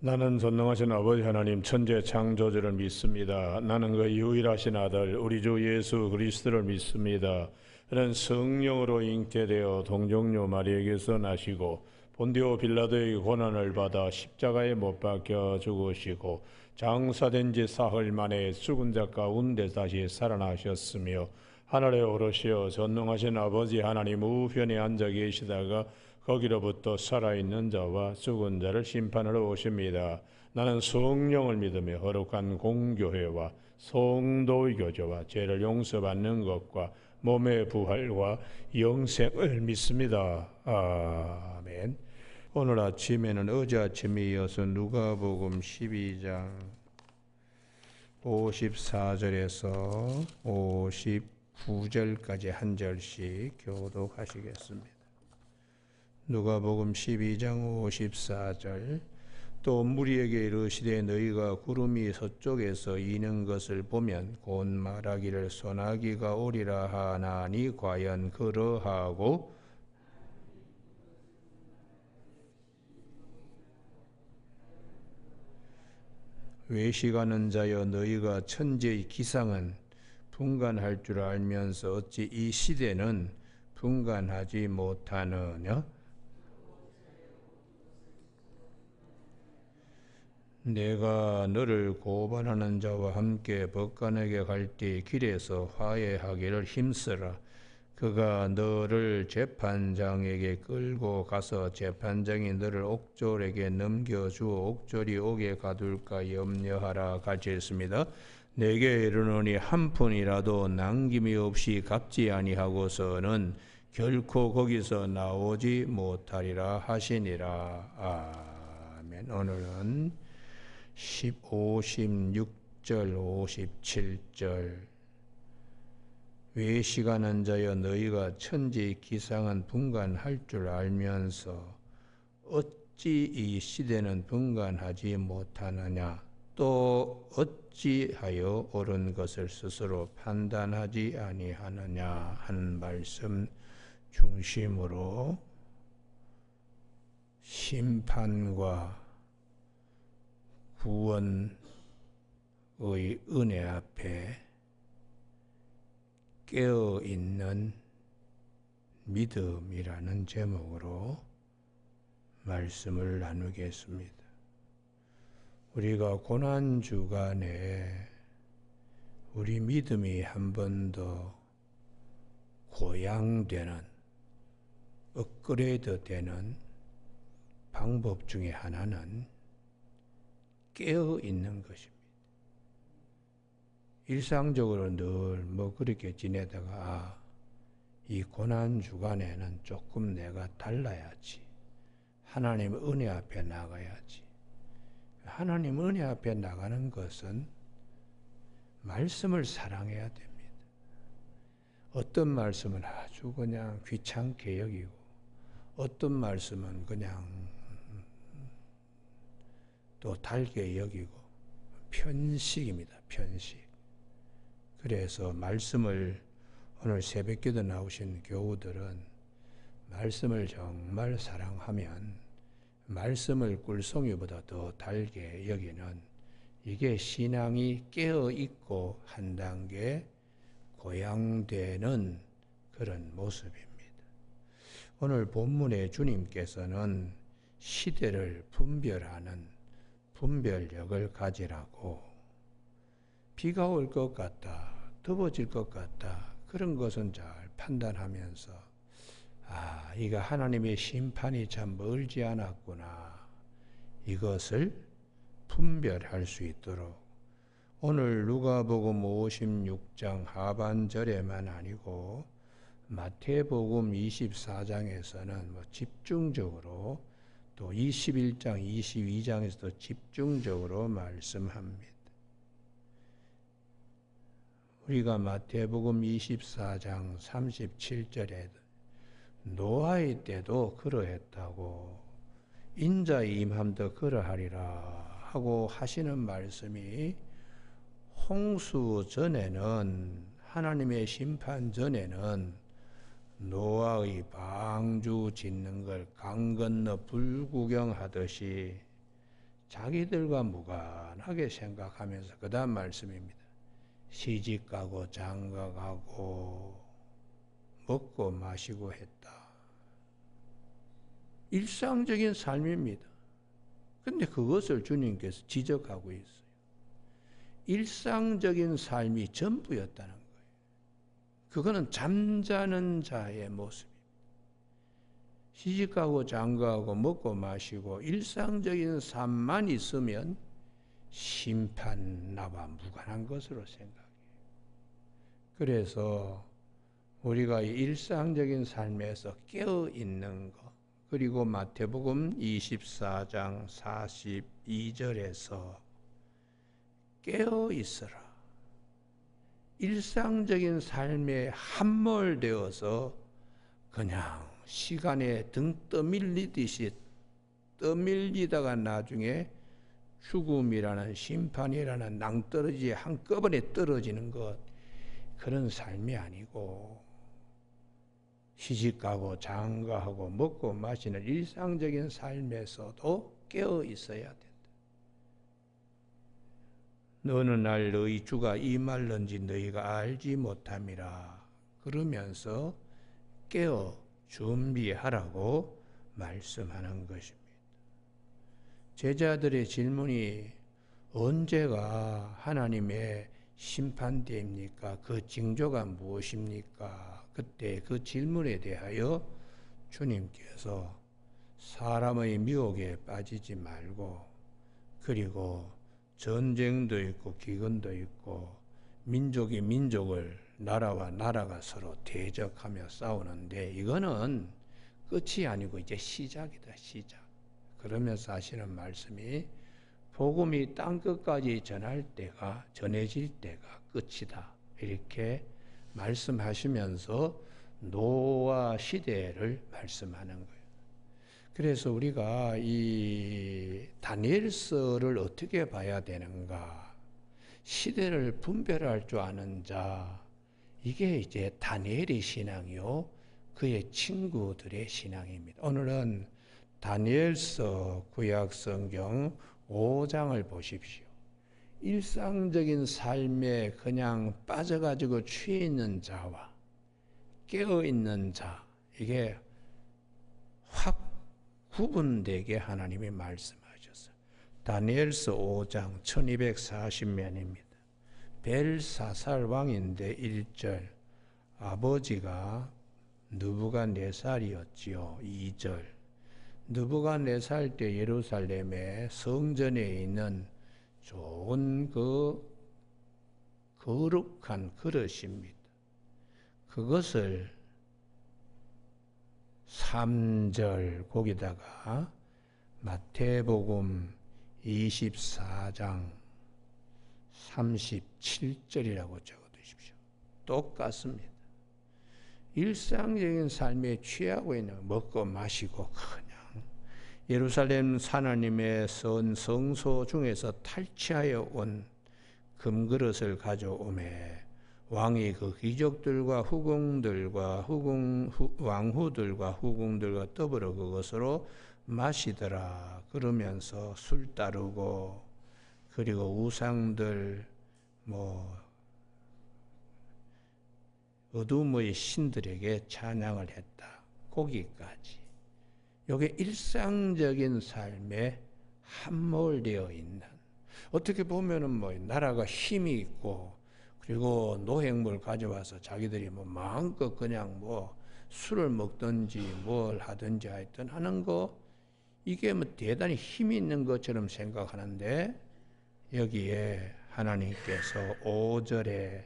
나는 전능하신 아버지 하나님 천재 창조주를 믿습니다. 나는 그 유일하신 아들 우리 주 예수 그리스도를 믿습니다. 그는 성령으로 잉태되어 동정녀 마리에게서 나시고 본디오 빌라도의 고난을 받아 십자가에 못 박혀 죽으시고 장사된 지 사흘 만에 죽은 자 가운데 다시 살아나셨으며 하늘에 오르시어 전능하신 아버지 하나님 우편에 앉아 계시다가 거기로부터 살아있는 자와 죽은 자를 심판하러 오십니다. 나는 성령을 믿으며 거룩한 공교회와 성도의 교제와 죄를 용서받는 것과 몸의 부활과 영생을 믿습니다. 아멘. 오늘 아침에는 어제 아침에 이어서 누가복음 12장 54절에서 59절까지 한 절씩 교독하시겠습니다. 누가복음 12장 54절. 또 무리에게 이르시되 너희가 구름이 서쪽에서 이는 것을 보면 곧 말하기를 소나기가 오리라 하나니 과연 그러하고 외식하는 자여 너희가 천재의 기상은 분간할 줄 알면서 어찌 이 시대는 분간하지 못하느냐? 내가 너를 고발하는 자와 함께 법관에게 갈 때 길에서 화해하기를 힘쓰라. 그가 너를 재판장에게 끌고 가서 재판장이 너를 옥졸에게 넘겨주어 옥졸이 옥에 가둘까 염려하라. 같이 읽습니다. 내게 이르노니 한 푼이라도 남김이 없이 갚지 아니하고서는 결코 거기서 나오지 못하리라 하시니라. 아멘. 오늘은 56절 57절. 외식하는 자여 너희가 천지의 기상은 분간할 줄 알면서 어찌 이 시대는 분간하지 못하느냐? 또 어찌하여 옳은 것을 스스로 판단하지 아니하느냐 하는 말씀 중심으로 심판과 구원의 은혜 앞에 깨어있는 믿음이라는 제목으로 말씀을 나누겠습니다. 우리가 고난주간에 우리 믿음이 한 번 더 고양되는, 업그레이드 되는 방법 중에 하나는 깨어있는 것입니다. 일상적으로 늘 그렇게 지내다가 이 고난주간에는 조금 내가 달라야지. 하나님 은혜 앞에 나가야지. 하나님 은혜 앞에 나가는 것은 말씀을 사랑해야 됩니다. 어떤 말씀은 아주 그냥 귀찮게 여기고 어떤 말씀은 그냥 또 달게 여기고 편식입니다. 편식. 그래서 말씀을 오늘 새벽기도 나오신 교우들은 말씀을 정말 사랑하면 말씀을 꿀송이보다 더 달게 여기는 이게 신앙이 깨어있고 한 단계 고양되는 그런 모습입니다. 오늘 본문의 주님께서는 시대를 분별하는 분별력을 가지라고, 비가 올 것 같다, 더워질 것 같다, 그런 것은 잘 판단하면서 이거 하나님의 심판이 참 멀지 않았구나, 이것을 분별할 수 있도록 오늘 누가복음 56장 하반절에만 아니고 마태복음 24장에서는 집중적으로 또 21장, 22장에서도 집중적으로 말씀합니다. 우리가 마태복음 24장 37절에 노아의 때도 그러했다고 인자의 임함도 그러하리라 하고 하시는 말씀이 홍수 전에는, 하나님의 심판 전에는 노아의 방주 짓는 걸 강 건너 불구경하듯이 자기들과 무관하게 생각하면서 그 다음 말씀입니다. 시집가고 장가가고 먹고 마시고 했다. 일상적인 삶입니다. 근데 그것을 주님께서 지적하고 있어요. 일상적인 삶이 전부였다는 거예요. 그거는 잠자는 자의 모습입니다. 시집가고 장가가고 먹고 마시고 일상적인 삶만 있으면 심판 나와 무관한 것으로 생각해요. 그래서 우리가 일상적인 삶에서 깨어 있는 것, 그리고 마태복음 24장 42절에서 깨어 있어라. 일상적인 삶에 함몰되어서 그냥 시간에 등 떠밀리듯이 떠밀리다가 나중에 죽음이라는 심판이라는 낭떠러지에 한꺼번에 떨어지는 것, 그런 삶이 아니고 시집가고 장가하고 먹고 마시는 일상적인 삶에서도 깨어 있어야 된다. 어느 날 너희 주가 이 말런지 너희가 알지 못함이라 그러면서 깨어 준비하라고 말씀하는 것입니다. 제자들의 질문이 언제가 하나님의 심판대입니까? 그 징조가 무엇입니까? 그때 그 질문에 대하여 주님께서 사람의 미혹에 빠지지 말고, 그리고 전쟁도 있고 기근도 있고 민족이 민족을, 나라와 나라가 서로 대적하며 싸우는데 이거는 끝이 아니고 이제 시작이다, 시작. 그러면서 하시는 말씀이 복음이 땅끝까지 전해질 때가 끝이다. 이렇게 말씀하시면서 노아 시대를 말씀하는 거예요. 그래서 우리가 이 다니엘서를 어떻게 봐야 되는가? 시대를 분별할 줄 아는 자, 이게 이제 다니엘의 신앙이요, 그의 친구들의 신앙입니다. 오늘은 다니엘서 구약성경 5장을 보십시오. 일상적인 삶에 그냥 빠져가지고 취해 있는 자와 깨어있는 자, 이게 확 구분되게 하나님이 말씀하셨어요. 다니엘서 5장 1240면입니다. 벨사살 왕인데 1절, 아버지가 느부갓네살이었지요. 2절, 느부갓네살 때 예루살렘의 성전에 있는 좋은 그 거룩한 그릇입니다. 그것을 3절, 거기다가 마태복음 24장 37절이라고 적어두십시오. 똑같습니다. 일상적인 삶에 취하고 있는, 먹고 마시고 그냥 예루살렘 하나님의 성소 중에서 탈취하여 온 금그릇을 가져오매 왕이 그 귀족들과 후궁들과 왕후들과 후궁들과 더불어 그것으로 마시더라. 그러면서 술 따르고, 그리고 우상들, 어둠의 신들에게 찬양을 했다. 거기까지. 이게 일상적인 삶에 함몰되어 있는, 어떻게 보면은 나라가 힘이 있고, 그리고 노획물 가져와서 자기들이 마음껏 그냥 술을 먹든지 뭘 하든지 하여튼 하는 거, 이게 대단히 힘이 있는 것처럼 생각하는데, 여기에 하나님께서 5절에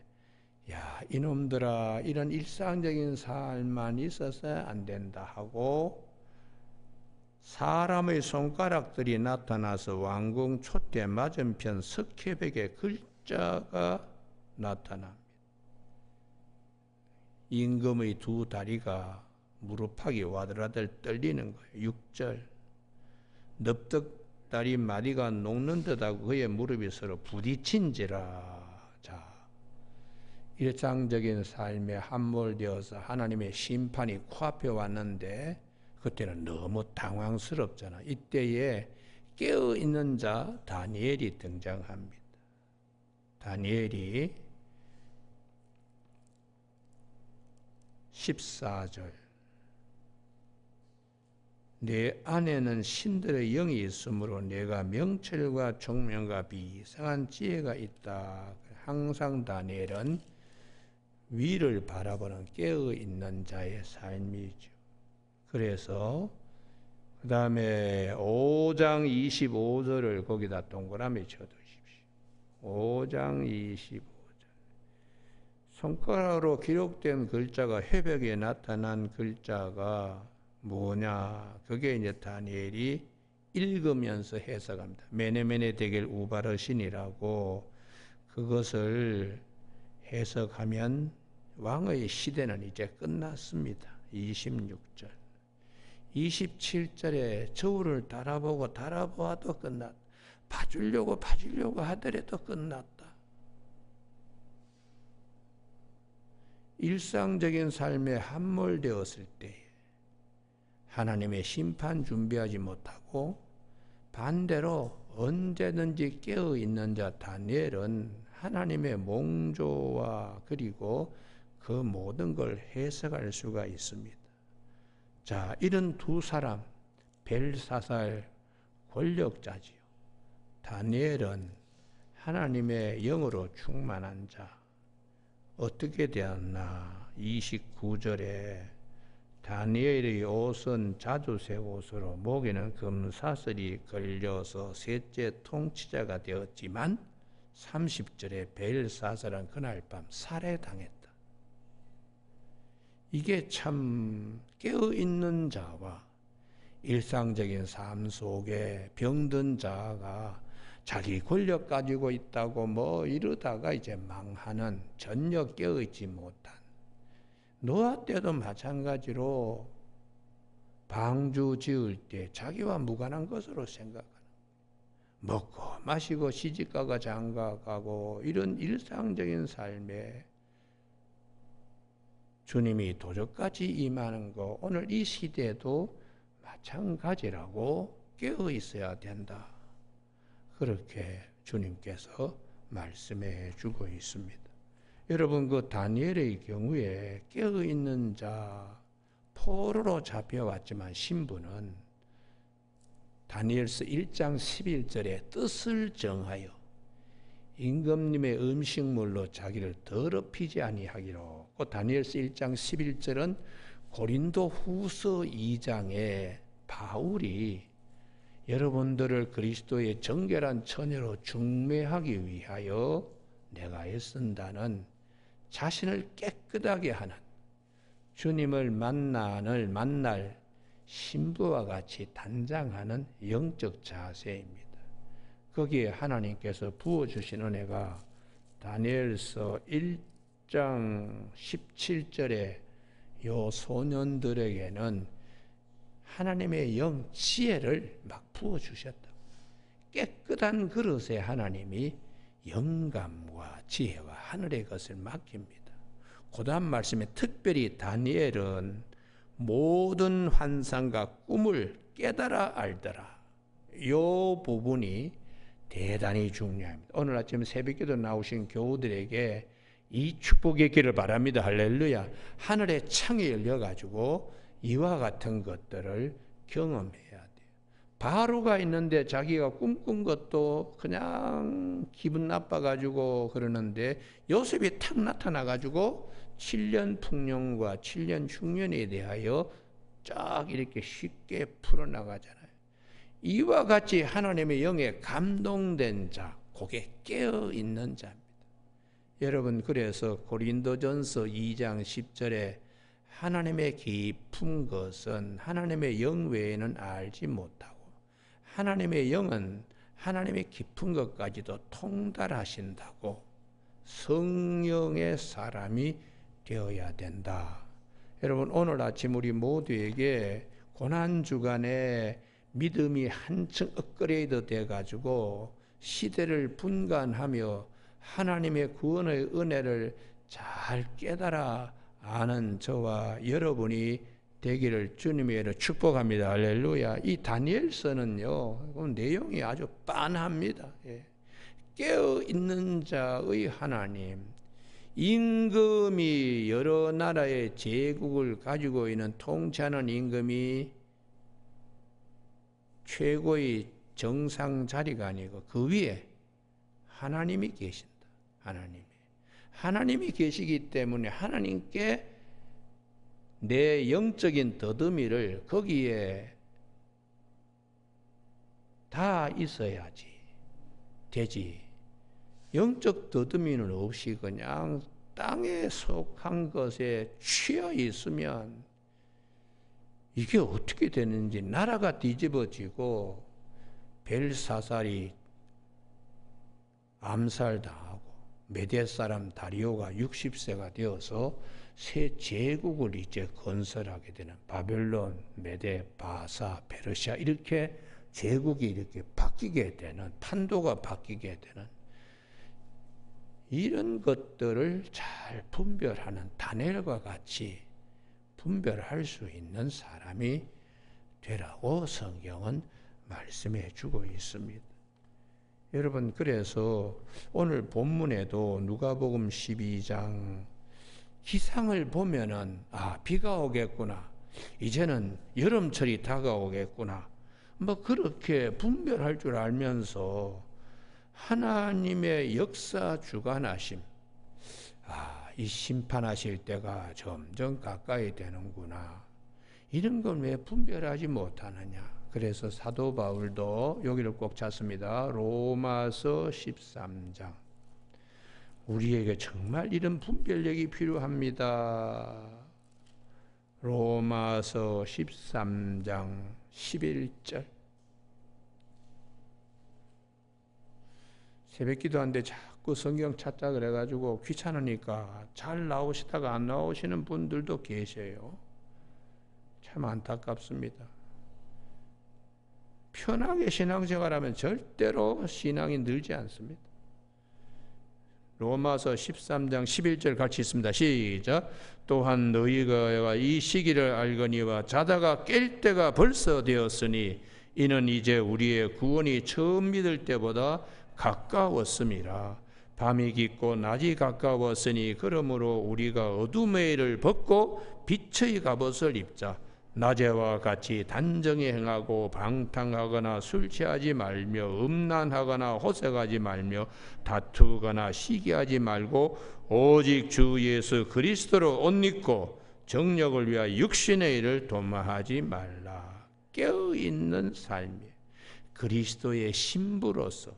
야, 이놈들아, 이런 일상적인 삶만 있어서 안 된다 하고, 사람의 손가락들이 나타나서 왕궁 촛대 맞은편 석회벽에 글자가 나타납니다. 임금의 두 다리가 무릎팍이 와들와들 떨리는 거예요. 6절, 넙떡다리 마디가 녹는 듯하고 그의 무릎이 서로 부딪힌지라. 자, 일상적인 삶에 함몰되어서 하나님의 심판이 코앞에 왔는데 그때는 너무 당황스럽잖아. 이때에 깨어있는 자 다니엘이 등장합니다. 다니엘이 14절 내 안에는 신들의 영이 있으므로 내가 명철과 총명과 비상한 지혜가 있다. 항상 다니엘은 위를 바라보는 깨어있는 자의 삶이죠. 그래서 그 다음에 5장 25절을 거기다 동그라미 쳐두십시오. 5장 25절 손가락으로 기록된 글자가 회벽에 나타난 글자가 뭐냐? 그게 이제 다니엘이 읽으면서 해석합니다. 메네메네 데겔 우바르신이라고 그것을 해석하면 왕의 시대는 이제 끝났습니다. 26절 27절에 저울을 달아보아도 끝났다. 봐주려고 하더라도 끝났다. 일상적인 삶에 함몰되었을 때에 하나님의 심판 준비하지 못하고 반대로 언제든지 깨어있는 자 다니엘은 하나님의 몽조와 그리고 그 모든 걸 해석할 수가 있습니다. 자, 이런 두 사람 벨사살 권력자지요. 다니엘은 하나님의 영으로 충만한 자. 어떻게 되었나? 29절에 다니엘의 옷은 자주새 옷으로 목에는 금사슬이 걸려서 셋째 통치자가 되었지만 30절에 벨사살은 그날 밤 살해당했다. 이게 참 깨어있는 자와 일상적인 삶 속에 병든 자가 자기 권력 가지고 있다고 이러다가 이제 망하는 전혀 깨어있지 못한 노아 때도 마찬가지로 방주 지을 때 자기와 무관한 것으로 생각하는 먹고 마시고 시집가고 장가가고 이런 일상적인 삶에 주님이 도적까지 임하는 거 오늘 이 시대도 마찬가지라고 깨어 있어야 된다. 그렇게 주님께서 말씀해 주고 있습니다. 여러분 그 다니엘의 경우에 깨어 있는 자 포로로 잡혀왔지만 신부는 다니엘서 1장 11절에 뜻을 정하여 임금님의 음식물로 자기를 더럽히지 아니하기로. 그 다니엘서 1장 11절은 고린도 후서 2장에 바울이 여러분들을 그리스도의 정결한 처녀로 중매하기 위하여 내가 애쓴다는 자신을 깨끗하게 하는 주님을 만날 신부와 같이 단장하는 영적 자세입니다. 거기에 하나님께서 부어주신 은혜가 다니엘서 1장 17절에 요 소년들에게는 하나님의 영 지혜를 막 부어주셨다. 깨끗한 그릇에 하나님이 영감과 지혜와 하늘의 것을 맡깁니다. 그 다음 말씀에 특별히 다니엘은 모든 환상과 꿈을 깨달아 알더라. 이 부분이 대단히 중요합니다. 오늘 아침 새벽기도 나오신 교우들에게 이 축복의 길을 바랍니다. 할렐루야. 하늘의 창이 열려가지고 이와 같은 것들을 경험해야 돼요. 바로가 있는데 자기가 꿈꾼 것도 그냥 기분 나빠가지고 그러는데 요셉이 탁 나타나가지고 7년 풍년과 7년 흉년에 대하여 쫙 이렇게 쉽게 풀어나가잖아요. 이와 같이 하나님의 영에 감동된 자, 그게 깨어있는 자입니다. 여러분 그래서 고린도전서 2장 10절에 하나님의 깊은 것은 하나님의 영 외에는 알지 못하고 하나님의 영은 하나님의 깊은 것까지도 통달하신다고 성령의 사람이 되어야 된다. 여러분 오늘 아침 우리 모두에게 고난주간에 믿음이 한층 업그레이드 돼가지고 시대를 분간하며 하나님의 구원의 은혜를 잘 깨달아 아는 저와 여러분이 되기를 주님의 축복합니다. 할렐루야. 이 다니엘서는요, 내용이 아주 빤합니다. 깨어있는 자의 하나님, 임금이 여러 나라의 제국을 가지고 있는 통치하는 임금이 최고의 정상 자리가 아니고 그 위에 하나님이 계신다. 하나님이 계시기 때문에 하나님께 내 영적인 더듬이를 거기에 다 있어야지 되지. 영적 더듬이는 없이 그냥 땅에 속한 것에 취해 있으면 이게 어떻게 되는지, 나라가 뒤집어지고 벨사살이 암살당하고 메대 사람 다리오가 60세가 되어서 새 제국을 이제 건설하게 되는 바벨론, 메대, 바사, 페르시아, 이렇게 제국이 이렇게 바뀌게 되는, 판도가 바뀌게 되는 이런 것들을 잘 분별하는 다니엘과 같이 분별할 수 있는 사람이 되라고 성경은 말씀해 주고 있습니다. 여러분, 그래서 오늘 본문에도 누가복음 12장 기상을 보면은 비가 오겠구나, 이제는 여름철이 다가오겠구나, 뭐 그렇게 분별할 줄 알면서 하나님의 역사 주관하심, 이 심판하실 때가 점점 가까이 되는구나, 이런 걸 왜 분별하지 못하느냐. 그래서 사도 바울도 여기를 꼭 찾습니다. 로마서 13장. 우리에게 정말 이런 분별력이 필요합니다. 로마서 13장 11절. 새벽 기도하는데 자꾸 성경 찾자 그래가지고 귀찮으니까 잘 나오시다가 안 나오시는 분들도 계세요. 참 안타깝습니다. 편하게 신앙생활하면 절대로 신앙이 늘지 않습니다. 로마서 13장 11절 같이 있습니다. 시작. 또한 너희가 이 시기를 알거니와 자다가 깰 때가 벌써 되었으니 이는 이제 우리의 구원이 처음 믿을 때보다 가까웠음이라. 밤이 깊고 낮이 가까웠으니 그러므로 우리가 어둠의 일을 벗고 빛의 갑옷을 입자. 낮에와 같이 단정히 행하고 방탕하거나 술 취하지 말며 음란하거나 호색하지 말며 다투거나 시기하지 말고 오직 주 예수 그리스도로 옷 입고 정력을 위하여 육신의 일을 도모하지 말라. 깨어있는 삶이 그리스도의 신부로서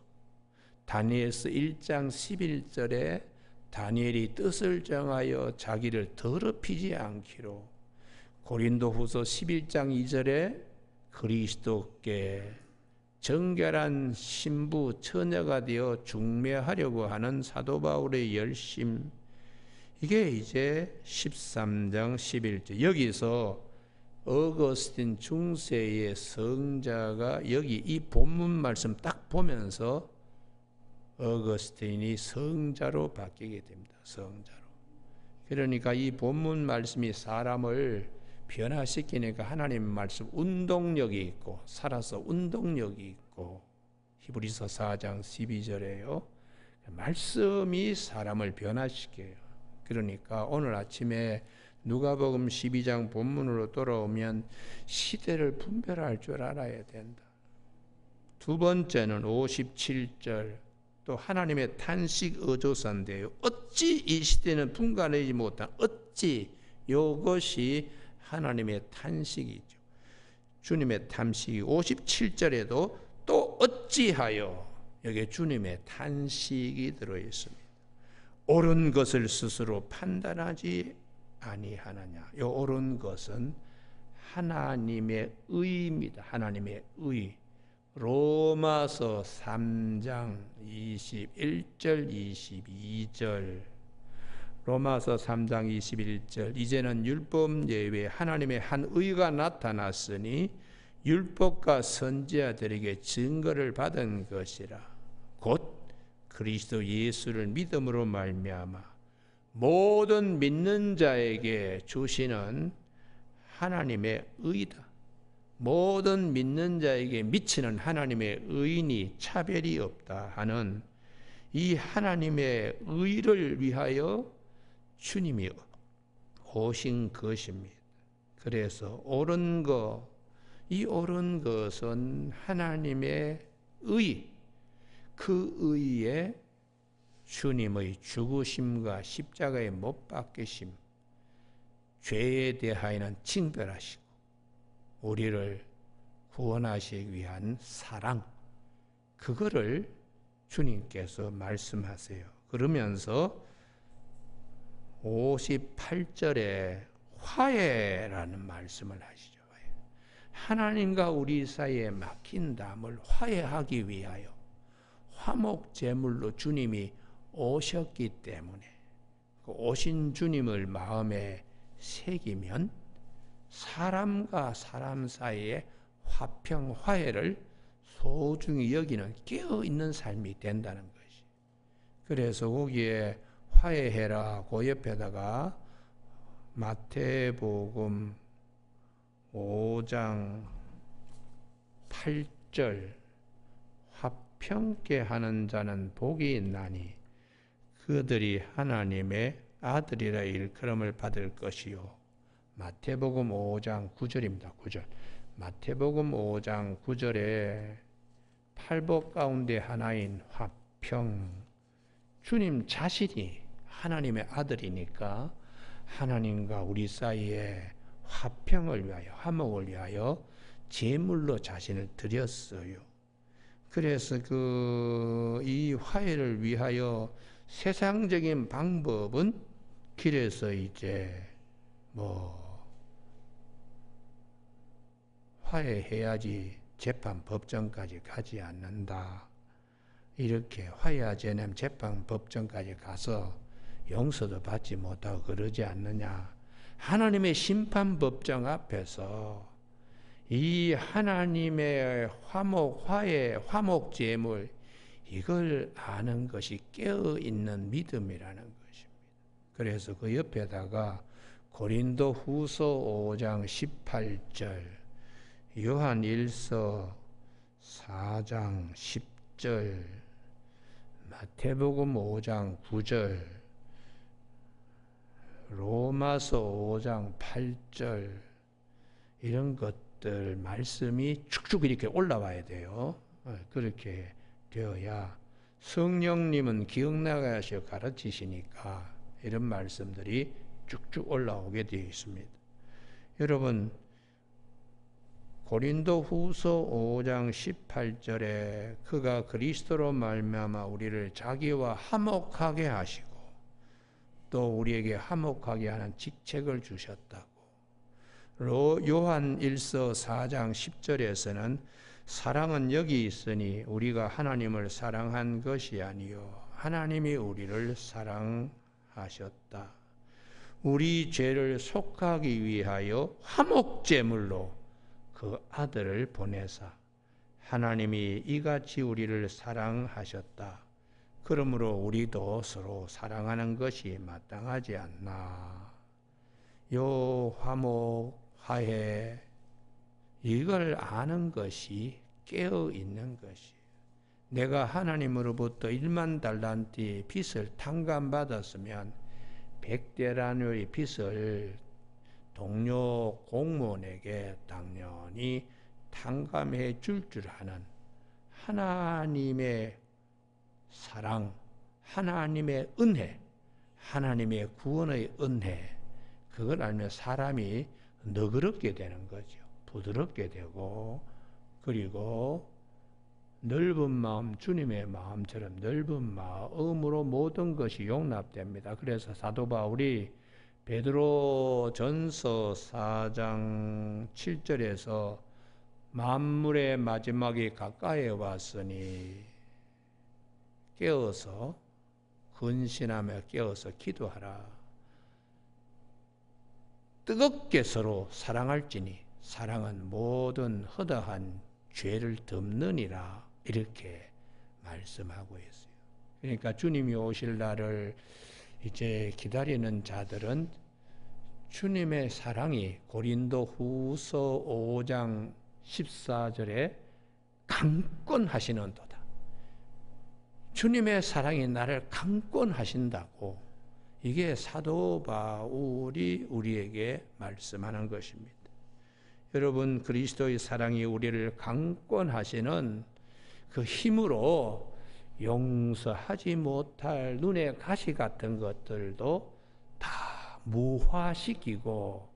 다니엘서 1장 11절에 다니엘이 뜻을 정하여 자기를 더럽히지 않기로, 고린도후서 11장 2절에 그리스도께 정결한 신부 처녀가 되어 중매하려고 하는 사도 바울의 열심, 이게 이제 13장 11절. 여기서 어거스틴 중세의 성자가 여기 이 본문 말씀 딱 보면서 어거스틴이 성자로 바뀌게 됩니다. 성자로. 그러니까 이 본문 말씀이 사람을 변화시키니까 하나님 말씀 운동력이 있고, 살아서 운동력이 있고, 히브리서 4장 12절에요. 말씀이 사람을 변화시켜요. 그러니까 오늘 아침에 누가복음 12장 본문으로 돌아오면 시대를 분별할 줄 알아야 된다. 두 번째는 57절, 또 하나님의 탄식 어조사인데요. 어찌 이 시대는 분간하지 못한, 어찌, 이것이 하나님의 탄식이죠. 주님의 탄식이 57절에도 또 어찌하여, 여기에 주님의 탄식이 들어있습니다. 옳은 것을 스스로 판단하지 아니하느냐. 이 옳은 것은 하나님의 의입니다. 하나님의 의. 로마서 3장 21절 22절. 로마서 3장 21절. 이제는 율법 예외 하나님의 한 의가 나타났으니 율법과 선지자들에게 증거를 받은 것이라. 곧 그리스도 예수를 믿음으로 말미암아 모든 믿는 자에게 주시는 하나님의 의다. 모든 믿는 자에게 미치는 하나님의 의인이 차별이 없다 하는 이 하나님의 의를 위하여 주님이 오신 것입니다. 그래서 옳은 것, 이 옳은 것은 하나님의 의, 그 의에 주님의 죽으심과 십자가에 못 박히심, 죄에 대하여는 징벌하시고 우리를 구원하시기 위한 사랑, 그거를 주님께서 말씀하세요. 그러면서 58절에 화해라는 말씀을 하시죠. 하나님과 우리 사이에 막힌 담을 화해하기 위하여 화목 제물로 주님이 오셨기 때문에 그 오신 주님을 마음에 새기면 사람과 사람 사이에 화평, 화해를 소중히 여기는 깨어있는 삶이 된다는 것이. 그래서 거기에 화해해라 그 옆에다가 마태복음 5장 8절 화평케 하는 자는 복이 있나니 그들이 하나님의 아들이라 일컬음을 받을 것이요. 마태복음 5장 9절입니다. 9절. 마태복음 5장 9절에 팔복 가운데 하나인 화평, 주님 자신이 하나님의 아들이니까 하나님과 우리 사이에 화평을 위하여, 화목을 위하여 제물로 자신을 드렸어요. 그래서 이 화해를 위하여 세상적인 방법은 길에서 이제 화해해야지 재판 법정까지 가지 않는다. 이렇게 화해하지 않으면 재판 법정까지 가서 용서도 받지 못하고 그러지 않느냐. 하나님의 심판 법정 앞에서 이 하나님의 화목, 화해, 화목 제물 이걸 아는 것이 깨어있는 믿음이라는 것입니다. 그래서 그 옆에다가 고린도 후서 5장 18절, 요한 1서 4장 10절, 마태복음 5장 9절, 로마서 5장 8절 이런 것들 말씀이 쭉쭉 이렇게 올라와야 돼요. 그렇게 되어야 성령님은 기억나가셔 가르치시니까 이런 말씀들이 쭉쭉 올라오게 되어 있습니다. 여러분 고린도 후서 5장 18절에 그가 그리스도로 말미암아 우리를 자기와 화목하게 하시고 또 우리에게 화목하게 하는 직책을 주셨다고. 요한 1서 4장 10절에서는 사랑은 여기 있으니 우리가 하나님을 사랑한 것이 아니요 하나님이 우리를 사랑하셨다. 우리 죄를 속하기 위하여 화목제물로 그 아들을 보내사 하나님이 이같이 우리를 사랑하셨다. 그러므로 우리도 서로 사랑하는 것이 마땅하지 않나. 요 화목, 화해 이걸 아는 것이 깨어있는 것이. 내가 하나님으로부터 1만 달란트의 빚을 탕감받았으면 100데나리온의 빚을 동료 공무원에게 당연히 탕감해 줄 아는 하나님의 사랑, 하나님의 은혜, 하나님의 구원의 은혜, 그걸 알면 사람이 너그럽게 되는 거죠. 부드럽게 되고, 그리고 넓은 마음, 주님의 마음처럼 넓은 마음으로 모든 것이 용납됩니다. 그래서 사도 바울이 베드로 전서 4장 7절에서 만물의 마지막이 가까이 왔으니 깨어서 근신하며 깨어서 기도하라. 뜨겁게 서로 사랑할지니 사랑은 모든 허다한 죄를 덮느니라. 이렇게 말씀하고 있어요. 그러니까 주님이 오실 날을 이제 기다리는 자들은 주님의 사랑이 고린도후서 5장 14절에 강권하시는도다. 주님의 사랑이 나를 강권하신다고, 이게 사도 바울이 우리에게 말씀하는 것입니다. 여러분, 그리스도의 사랑이 우리를 강권하시는 그 힘으로 용서하지 못할 눈의 가시 같은 것들도 다 무화시키고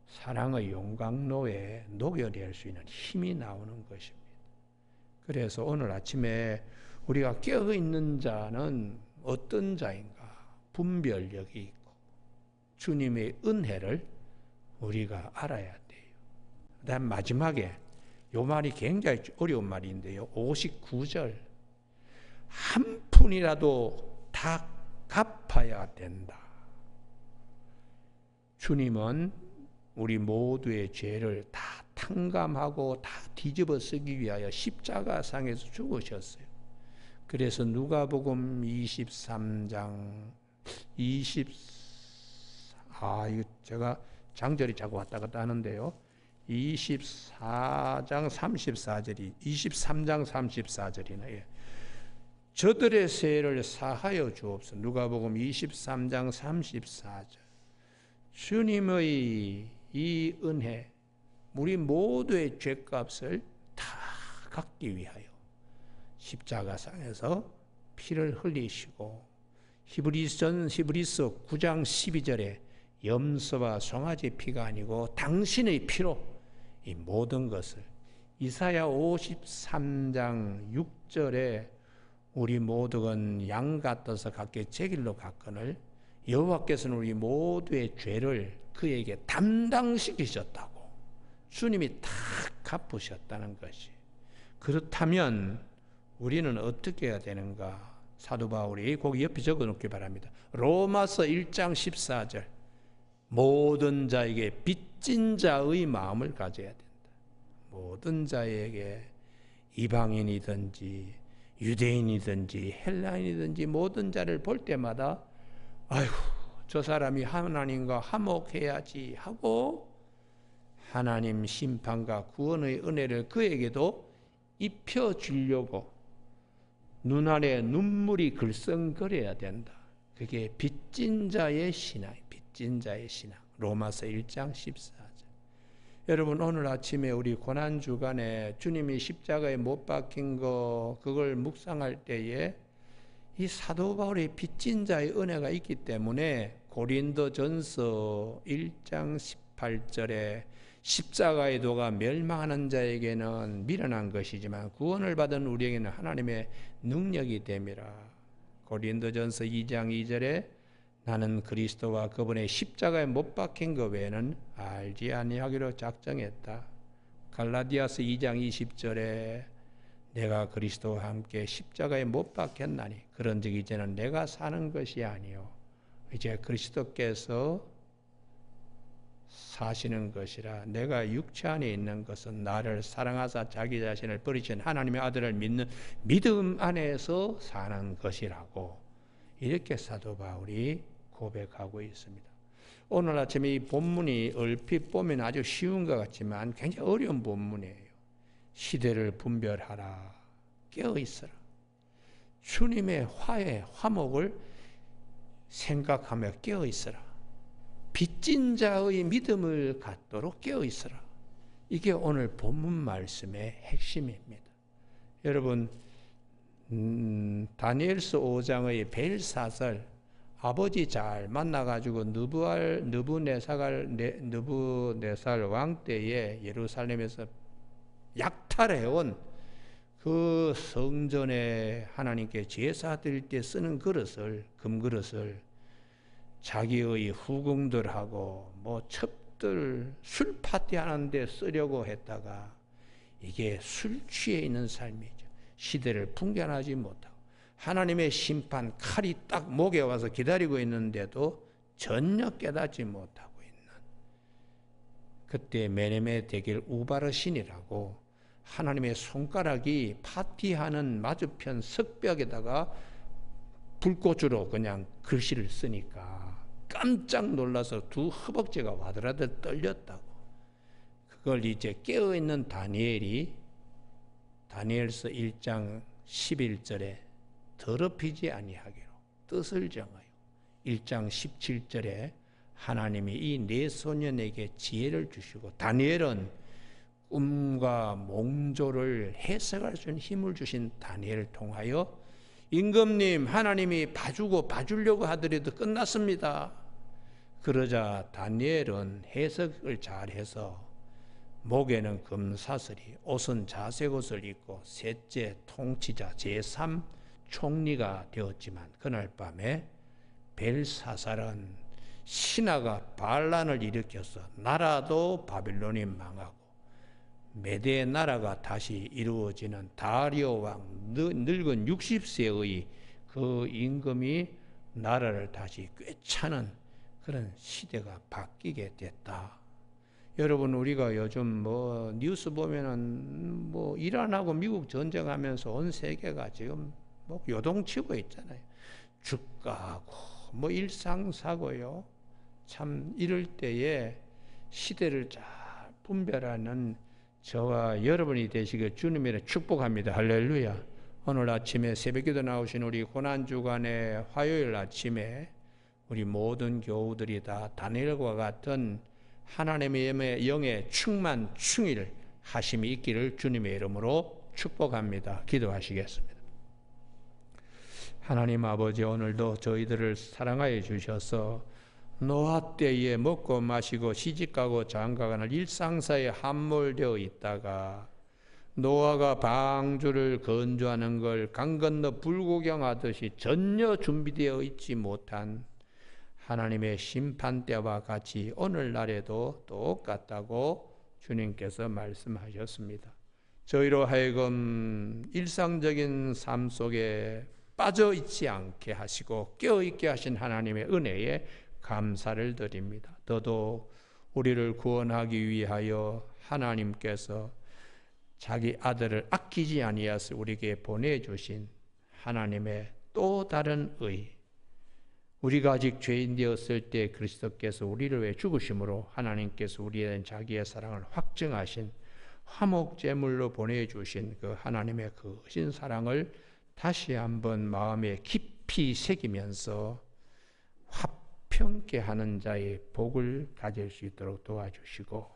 사랑의 용광로에 녹여낼 수 있는 힘이 나오는 것입니다. 그래서 오늘 아침에 우리가 깨어있는 자는 어떤 자인가 분별력이 있고 주님의 은혜를 우리가 알아야 돼요. 그다음 마지막에 이 말이 굉장히 어려운 말인데요. 59절, 한 푼이라도 다 갚아야 된다. 주님은 우리 모두의 죄를 다 탕감하고 다 뒤집어 쓰기 위하여 십자가상에서 죽으셨어요. 그래서 누가복음 23장 이거 제가 장절이 자꾸 왔다 갔다 하는데요. 23장 34절이네요. 저들의 죄를 사하여 주옵소서. 누가복음 23장 34절. 주님의 이 은혜, 우리 모두의 죄값을 다 갚기 위하여 십자가상에서 피를 흘리시고, 히브리서 9장 12절에 염소와 송아지 피가 아니고 당신의 피로 이 모든 것을, 이사야 53장 6절에 우리 모두는 양 같아서 각기 제 길로 갔거늘 여호와께서는 우리 모두의 죄를 그에게 담당시키셨다고, 주님이 다 갚으셨다는 것이. 그렇다면 우리는 어떻게 해야 되는가? 사도 바울이 거기 옆에 적어놓기 바랍니다. 로마서 1장 14절, 모든 자에게 빚진 자의 마음을 가져야 된다. 모든 자에게, 이방인이든지 유대인이든지 헬라인이든지 모든 자를 볼 때마다 아이고, 저 사람이 하나님과 화목해야지 하고 하나님 심판과 구원의 은혜를 그에게도 입혀주려고 눈알에 눈물이 글썽거려야 된다. 그게 빚진 자의 신앙, 빚진 자의 신앙. 로마서 1장 14절. 여러분, 오늘 아침에 우리 고난주간에 주님이 십자가에 못 박힌 거, 그걸 묵상할 때에 이 사도 바울의 빚진 자의 은혜가 있기 때문에 고린도전서 1장 18절에 십자가의 도가 멸망하는 자에게는 미련한 것이지만 구원을 받은 우리에게는 하나님의 능력이 됨이라. 고린도전서 2장 2절에 나는 그리스도와 그분의 십자가에 못 박힌 것 외에는 알지 아니하기로 작정했다. 갈라디아서 2장 20절에 내가 그리스도와 함께 십자가에 못 박혔나니 그런즉 이제는 내가 사는 것이 아니요 이제 그리스도께서 사시는 것이라. 내가 육체 안에 있는 것은 나를 사랑하사 자기 자신을 버리신 하나님의 아들을 믿는 믿음 안에서 사는 것이라고, 이렇게 사도 바울이 고백하고 있습니다. 오늘 아침에 이 본문이 얼핏 보면 아주 쉬운 것 같지만 굉장히 어려운 본문이에요. 시대를 분별하라, 깨어있어라. 주님의 화해, 화목을 생각하며 깨어있어라. 빚진 자의 믿음을 갖도록 깨어있어라. 이게 오늘 본문 말씀의 핵심입니다. 여러분, 다니엘서 5장의 벨사살, 아버지 잘 만나가지고 느부네살 왕 때에 예루살렘에서 약탈해온 그 성전에 하나님께 제사 드릴 때 쓰는 그릇을, 금그릇을 자기의 후궁들하고 뭐 첩들 술 파티 하는데 쓰려고 했다가 이게 술 취해 있는 삶이죠. 시대를 분간하지 못하고 하나님의 심판 칼이 딱 목에 와서 기다리고 있는데도 전혀 깨닫지 못하고 있는, 그때 메네메 대길 우바르신이라고 하나님의 손가락이 파티하는 맞은편 석벽에다가 불꽃으로 그냥 글씨를 쓰니까 깜짝 놀라서 두 허벅지가 와드라들 떨렸다고. 그걸 이제 깨어있는 다니엘이 다니엘서 1장 11절에 더럽히지 아니하기로 뜻을 정하여 1장 17절에 하나님이 이 네 소년에게 지혜를 주시고 다니엘은 꿈과 몽조를 해석할 수 있는 힘을 주신 다니엘을 통하여 임금님 하나님이 봐주고 봐주려고 하더라도 끝났습니다. 그러자 다니엘은 해석을 잘해서 목에는 금사슬이 옷은 자색 옷을 입고 셋째 통치자 제3 총리가 되었지만 그날 밤에 벨사살은 신하가 반란을 일으켜서 나라도 바빌론이 망하고 메대 나라가 다시 이루어지는 다리오 왕 늙은 60세의 그 임금이 나라를 다시 꿰차는 그런 시대가 바뀌게 됐다. 여러분 우리가 요즘 뉴스 보면은 이란 하고 미국 전쟁하면서 온 세계가 지금 요동치고 있잖아요. 주가하고 일상사고요. 참 이럴 때에 시대를 잘 분별하는 저와 여러분이 되시길 주님의 축복합니다. 할렐루야. 오늘 아침에 새벽기도 나오신 우리 고난주간의 화요일 아침에 우리 모든 교우들이 다 다니엘과 같은 하나님의 영의 충만 충일 하심이 있기를 주님의 이름으로 축복합니다. 기도하시겠습니다. 하나님 아버지, 오늘도 저희들을 사랑하여 주셔서 노화 때에 먹고 마시고 시집가고 장가가는 일상사에 함몰되어 있다가 노아가 방주를 건조하는 걸 강 건너 불구경하듯이 전혀 준비되어 있지 못한 하나님의 심판대와 같이 오늘날에도 똑같다고 주님께서 말씀하셨습니다. 저희로 하여금 일상적인 삶 속에 빠져 있지 않게 하시고 깨어있게 하신 하나님의 은혜에 감사를 드립니다. 더더욱 우리를 구원하기 위하여 하나님께서 자기 아들을 아끼지 아니하여 우리에게 보내주신 하나님의 또 다른 의, 우리가 아직 죄인 되었을 때 그리스도께서 우리를 위해 죽으심으로 하나님께서 우리에 대한 자기의 사랑을 확증하신 화목제물로 보내주신 그 하나님의 그 크신 사랑을 다시 한번 마음에 깊이 새기면서 화평케 하는 자의 복을 가질 수 있도록 도와주시고,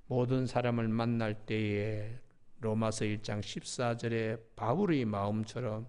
모든 사람을 만날 때에 로마서 1장 14절에 바울의 마음처럼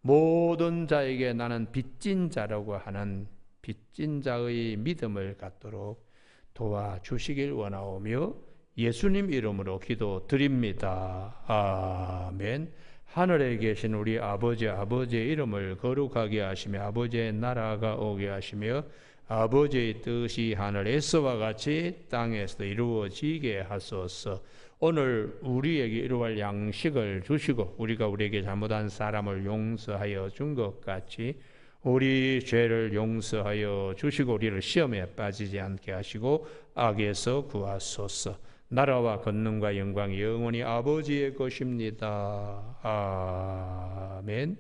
모든 자에게 나는 빚진 자라고 하는 빚진 자의 믿음을 갖도록 도와주시길 원하오며 예수님 이름으로 기도드립니다. 아멘. 하늘에 계신 우리 아버지의 이름을 거룩하게 하시며 아버지의 나라가 오게 하시며 아버지의 뜻이 하늘에서와 같이 땅에서도 이루어지게 하소서. 오늘 우리에게 이루어갈 양식을 주시고 우리가 우리에게 잘못한 사람을 용서하여 준 것 같이 우리 죄를 용서하여 주시고 우리를 시험에 빠지지 않게 하시고 악에서 구하소서. 나라와 권능과 영광이 영원히 아버지의 것입니다. 아멘.